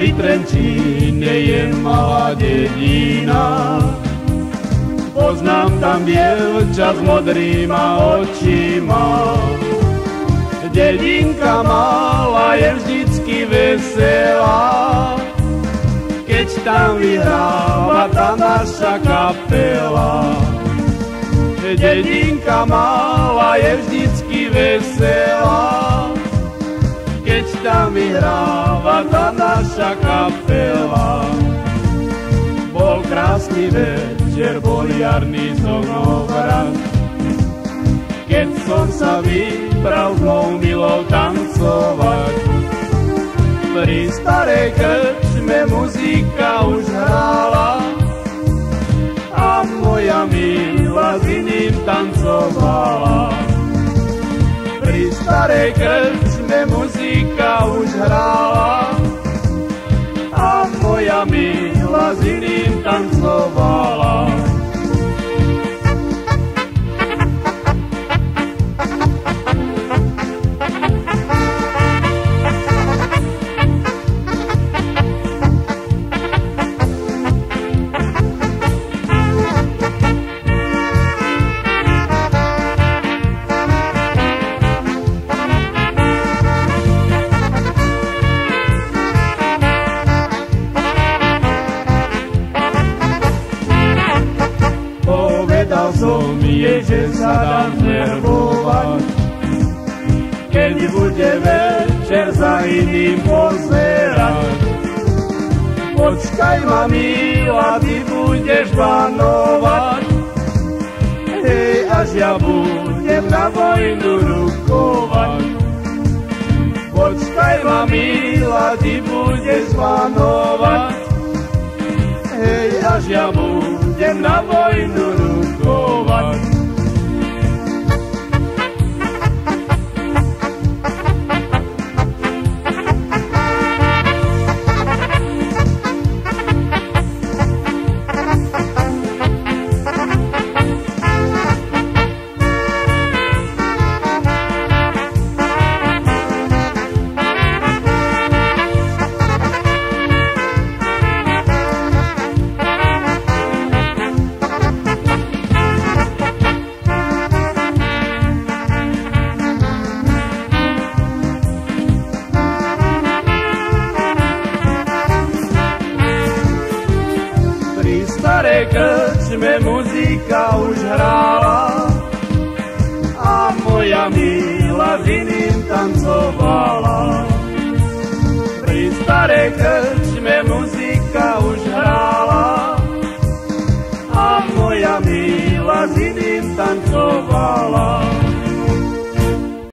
pri Trenčíne je malá dedina. Poznám tam dievča s modrýma očima. Dedinka malá je vždycky veselá, keď tam vyhráva tá naša kapela. Dedinka malá je vždycky veselá, keď tam vyhráva tá naša kapela. Bol krásny večer, bol jarný zohrovrat, keď som sa vybral s mou milou tancovať. Pri starej krčme muzika už hrála a moja milá s iným tancovala. Pri starej krčme muzika už hrála a moja milá s iným tancovala. Povedal som jej, že sa dám znervovať, keď bude večer za iným pozerať. Počkaj ma milá, ty budeš vanovať, hej, až ja budem na vojnu rukovať. Počkaj ma milá, ty budeš vanovať, hej, až ja budem na vojnu rukovať. Starej krčme muzika už hrála a moja milá s iným tancovala. Pri starej krčme muzika už hrála a moja milá s iným tancovala.